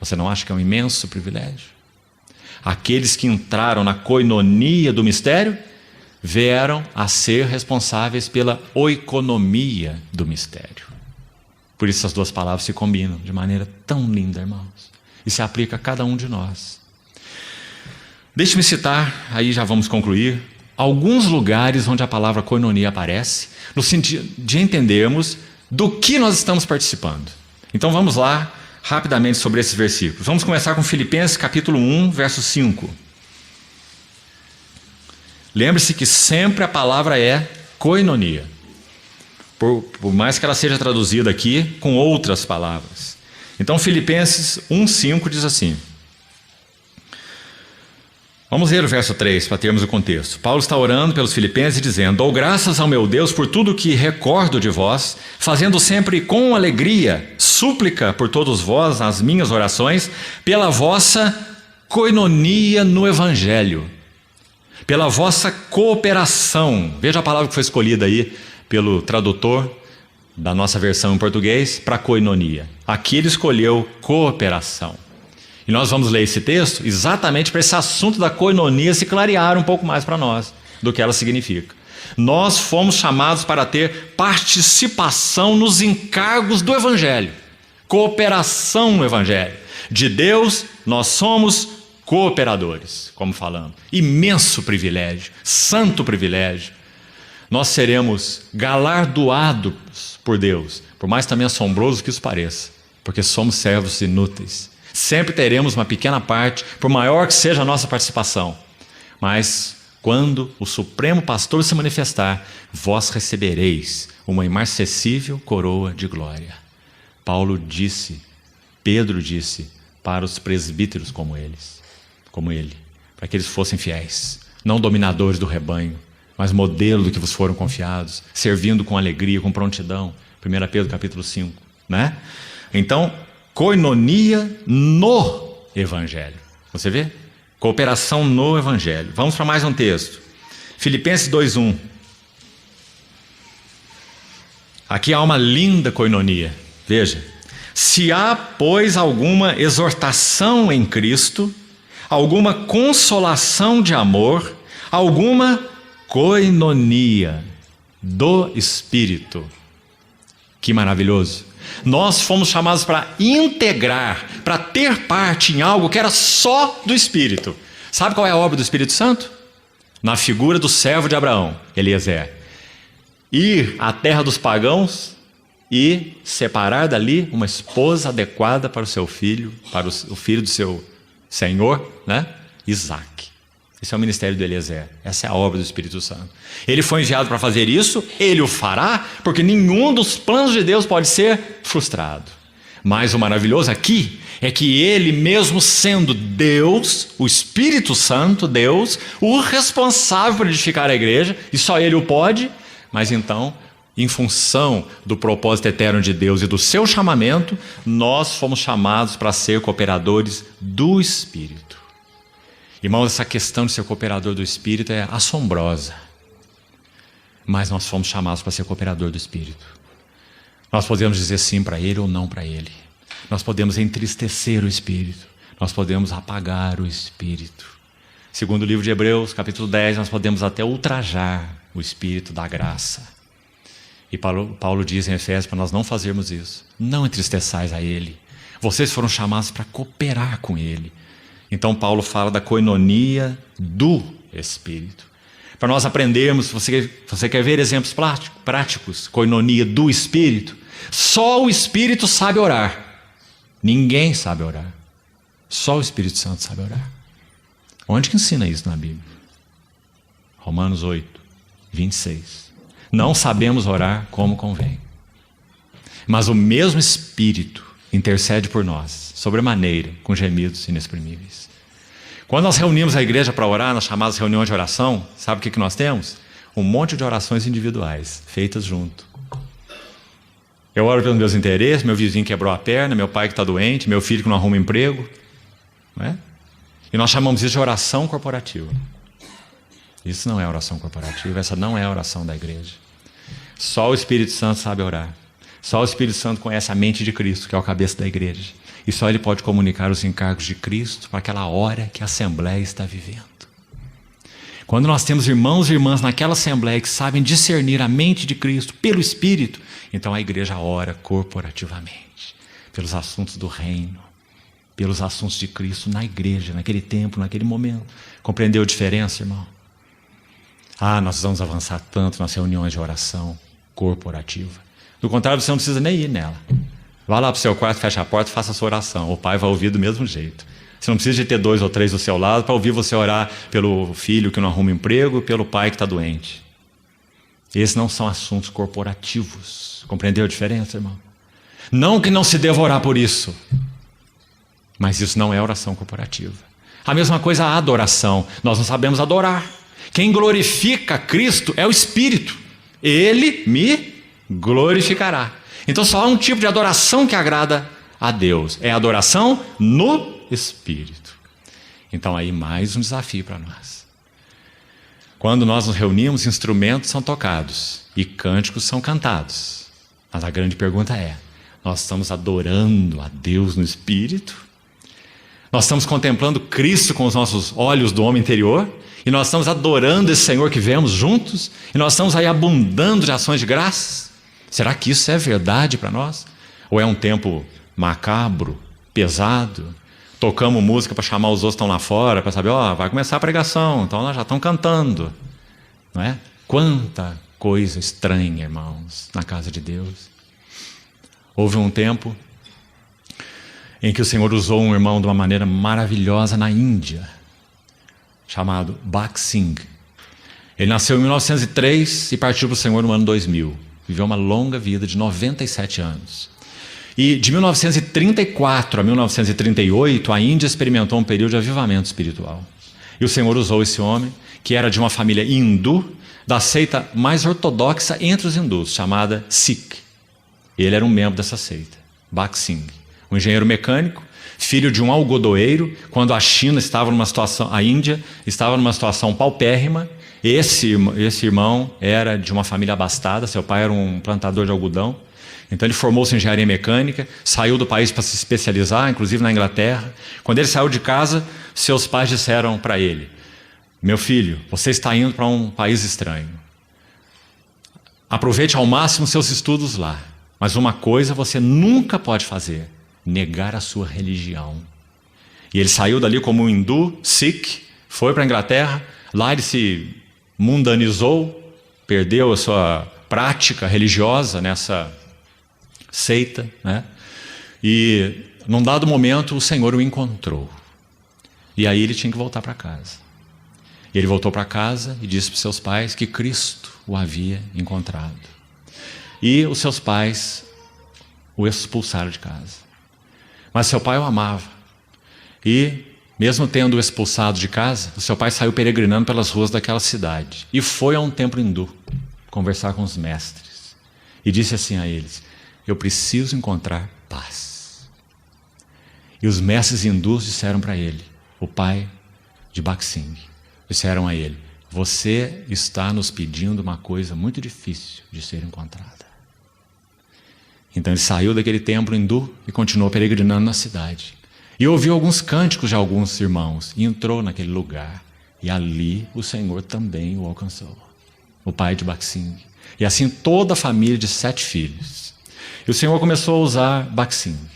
Você não acha que é um imenso privilégio? Aqueles que entraram na koinonia do mistério vieram a ser responsáveis pela oikonomia do mistério. Por isso as duas palavras se combinam de maneira tão linda, irmãos. E se aplica a cada um de nós. Deixe-me citar, aí já vamos concluir, alguns lugares onde a palavra koinonia aparece, no sentido de entendermos do que nós estamos participando. Então vamos lá, rapidamente sobre esses versículos. Vamos começar com Filipenses capítulo 1, verso 5. Lembre-se que sempre a palavra é koinonia. Por mais que ela seja traduzida aqui com outras palavras. Então Filipenses 1, 5 diz assim. Vamos ler o verso 3 para termos o contexto. Paulo está orando pelos filipenses e dizendo: dou graças ao meu Deus por tudo que recordo de vós, fazendo sempre com alegria, súplica por todos vós nas minhas orações, pela vossa koinonia no Evangelho, pela vossa cooperação. Veja a palavra que foi escolhida aí pelo tradutor da nossa versão em português para koinonia. Aqui ele escolheu cooperação. E nós vamos ler esse texto exatamente para esse assunto da koinonia se clarear um pouco mais para nós do que ela significa. Nós fomos chamados para ter participação nos encargos do Evangelho, cooperação no Evangelho. De Deus nós somos cooperadores, como falamos. Imenso privilégio, santo privilégio. Nós seremos galardoados por Deus, por mais também assombroso que isso pareça, porque somos servos inúteis. Sempre teremos uma pequena parte, por maior que seja a nossa participação. Mas quando o Supremo Pastor se manifestar, vós recebereis uma imarcessível coroa de glória. Paulo disse, Pedro disse para os presbíteros como ele, para que eles fossem fiéis, não dominadores do rebanho, mas modelo do que vos foram confiados, servindo com alegria, com prontidão. 1 Pedro capítulo 5, né? Então, koinonia no Evangelho. Você vê? Cooperação no Evangelho. Vamos para mais um texto. Filipenses 2:1. Aqui há uma linda koinonia. Veja. Se há, pois, alguma exortação em Cristo, alguma consolação de amor, alguma koinonia do Espírito. Que maravilhoso. Nós fomos chamados para integrar, para ter parte em algo que era só do Espírito. Sabe qual é a obra do Espírito Santo? Na figura do servo de Abraão, Eliezer. Ir à terra dos pagãos e separar dali uma esposa adequada para o seu filho, para o filho do seu Senhor, né? Isaac. Esse é o ministério do Eliezer. Essa é a obra do Espírito Santo. Ele foi enviado para fazer isso, ele o fará, porque nenhum dos planos de Deus pode ser frustrado. Mas o maravilhoso aqui é que ele mesmo sendo Deus, o Espírito Santo, Deus, o responsável por edificar a igreja, e só ele o pode, mas então, em função do propósito eterno de Deus e do seu chamamento, nós fomos chamados para ser cooperadores do Espírito. Irmãos, essa questão de ser cooperador do Espírito é assombrosa. Mas nós fomos chamados para ser cooperador do Espírito. Nós podemos dizer sim para Ele ou não para Ele. Nós podemos entristecer o Espírito. Nós podemos apagar o Espírito. Segundo o livro de Hebreus, capítulo 10, nós podemos até ultrajar o Espírito da graça. E Paulo diz em Efésios para nós não fazermos isso. Não entristeçais a Ele. Vocês foram chamados para cooperar com Ele. Então Paulo fala da koinonia do Espírito. Para nós aprendermos, você quer ver exemplos práticos, koinonia do Espírito? Só o Espírito sabe orar. Ninguém sabe orar. Só o Espírito Santo sabe orar. Onde que ensina isso na Bíblia? Romanos 8, 26. Não sabemos orar como convém. Mas o mesmo Espírito intercede por nós, sobremaneira, com gemidos inexprimíveis. Quando nós reunimos a igreja para orar, nas chamadas reuniões de oração, sabe o que nós temos? Um monte de orações individuais, feitas junto. Eu oro pelos meus interesses, meu vizinho quebrou a perna, meu pai que está doente, meu filho que não arruma emprego. Não é? E nós chamamos isso de oração corporativa. Isso não é oração corporativa, essa não é a oração da igreja. Só o Espírito Santo sabe orar. Só o Espírito Santo conhece a mente de Cristo, que é o cabeça da igreja. E só ele pode comunicar os encargos de Cristo para aquela hora que a Assembleia está vivendo. Quando nós temos irmãos e irmãs naquela Assembleia que sabem discernir a mente de Cristo pelo Espírito, então a igreja ora corporativamente, pelos assuntos do reino, pelos assuntos de Cristo na igreja, naquele tempo, naquele momento. Compreendeu a diferença, irmão? Nós vamos avançar tanto nas reuniões de oração corporativa. Do contrário, você não precisa nem ir nela. Vá lá para o seu quarto, fecha a porta e faça a sua oração. O Pai vai ouvir do mesmo jeito. Você não precisa de ter 2 ou 3 do seu lado para ouvir você orar pelo filho que não arruma emprego e pelo pai que está doente. Esses não são assuntos corporativos. Compreendeu a diferença, irmão? Não que não se deva orar por isso, mas isso não é oração corporativa. A mesma coisa a adoração. Nós não sabemos adorar. Quem glorifica Cristo é o Espírito. Ele me glorificará. Então só há um tipo de adoração que agrada a Deus. É a adoração no Espírito. Então aí mais um desafio para nós. Quando nós nos reunimos, instrumentos são tocados e cânticos são cantados. Mas a grande pergunta é: nós estamos adorando a Deus no Espírito? Nós estamos contemplando Cristo com os nossos olhos do homem interior? E nós estamos adorando esse Senhor que vemos juntos? E nós estamos aí abundando de ações de graças? Será que isso é verdade para nós? Ou é um tempo macabro, pesado? Tocamos música para chamar os outros que estão lá fora, para saber, vai começar a pregação, então nós já estamos cantando. Não é? Quanta coisa estranha, irmãos, na casa de Deus. Houve um tempo em que o Senhor usou um irmão de uma maneira maravilhosa na Índia, chamado Bhakt Singh. Ele nasceu em 1903 e partiu para o Senhor no ano 2000. Viveu uma longa vida de 97 anos. E de 1934 a 1938, a Índia experimentou um período de avivamento espiritual. E o Senhor usou esse homem, que era de uma família hindu, da seita mais ortodoxa entre os hindus, chamada Sikh. Ele era um membro dessa seita, Bhakt Singh. Um engenheiro mecânico, filho de um algodoeiro, quando a China estava numa situação, a Índia estava numa situação paupérrima. Esse irmão era de uma família abastada, seu pai era um plantador de algodão. Então ele formou-se em engenharia mecânica, saiu do país para se especializar, inclusive na Inglaterra. Quando ele saiu de casa, seus pais disseram para ele: meu filho, você está indo para um país estranho. Aproveite ao máximo seus estudos lá. Mas uma coisa você nunca pode fazer: negar a sua religião. E ele saiu dali como um hindu, Sikh, foi para a Inglaterra. Lá ele se mundanizou, perdeu a sua prática religiosa nessa seita, né? E num dado momento o Senhor o encontrou. E aí ele tinha que voltar para casa. E ele voltou para casa e disse para os seus pais que Cristo o havia encontrado. E os seus pais o expulsaram de casa. Mas seu pai o amava. E mesmo tendo-o expulsado de casa, o seu pai saiu peregrinando pelas ruas daquela cidade. E foi a um templo hindu conversar com os mestres. E disse assim a eles: eu preciso encontrar paz. E os mestres hindus disseram para ele, o pai de Bhakt Singh, disseram a ele: você está nos pedindo uma coisa muito difícil de ser encontrada. Então ele saiu daquele templo hindu e continuou peregrinando na cidade. E ouviu alguns cânticos de alguns irmãos e entrou naquele lugar. E ali o Senhor também o alcançou, o pai de Bhakt Singh. E assim toda a família de 7 filhos. E o Senhor começou a usar Bhakt Singh.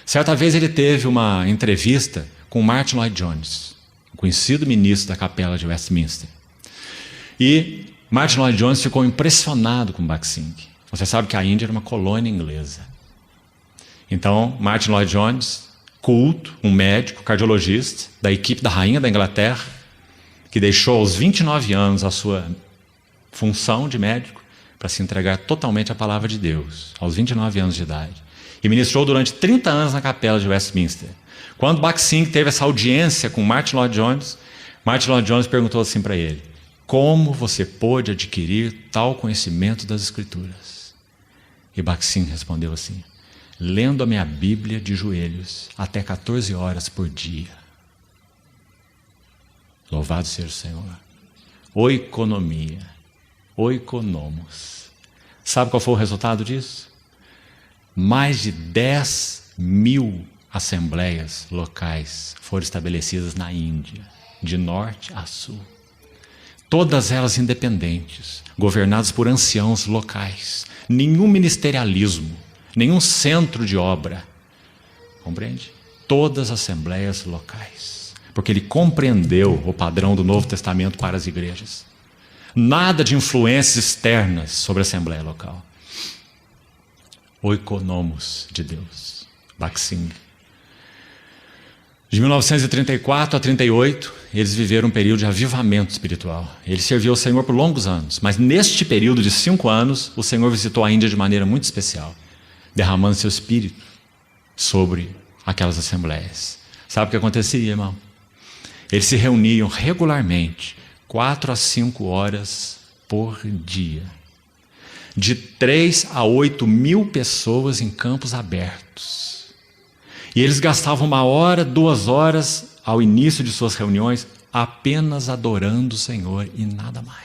Certa vez ele teve uma entrevista com Martyn Lloyd-Jones, um conhecido ministro da capela de Westminster. E Martyn Lloyd-Jones ficou impressionado com Bhakt Singh. Você sabe que a Índia era uma colônia inglesa. Então Martyn Lloyd-Jones, culto, um médico, cardiologista, da equipe da rainha da Inglaterra, que deixou aos 29 anos a sua função de médico para se entregar totalmente à palavra de Deus, aos 29 anos de idade. E ministrou durante 30 anos na capela de Westminster. Quando Bhakt Singh teve essa audiência com Martyn Lloyd-Jones, Martyn Lloyd-Jones perguntou assim para ele: como você pôde adquirir tal conhecimento das Escrituras? E Bhakt Singh respondeu assim: lendo a minha Bíblia de joelhos até 14 horas por dia. Louvado seja o Senhor. Oikonomia, oikonomos. Sabe qual foi o resultado disso? Mais de 10 mil assembleias locais foram estabelecidas na Índia, de norte a sul. Todas elas independentes, governadas por anciãos locais. Nenhum ministerialismo, nenhum centro de obra. Compreende? Todas as assembleias locais. Porque ele compreendeu o padrão do Novo Testamento para as igrejas. Nada de influências externas sobre a assembleia local. Oikonomos de Deus. Baksing. De 1934 a 38, eles viveram um período de avivamento espiritual. Ele serviu ao Senhor por longos anos, mas neste período de 5 anos, o Senhor visitou a Índia de maneira muito especial, derramando seu espírito sobre aquelas assembleias. Sabe o que acontecia, irmão? Eles se reuniam regularmente, 4 a 5 horas por dia. De 3 a 8 mil pessoas em campos abertos. E eles gastavam 1 hora, 2 horas ao início de suas reuniões apenas adorando o Senhor e nada mais.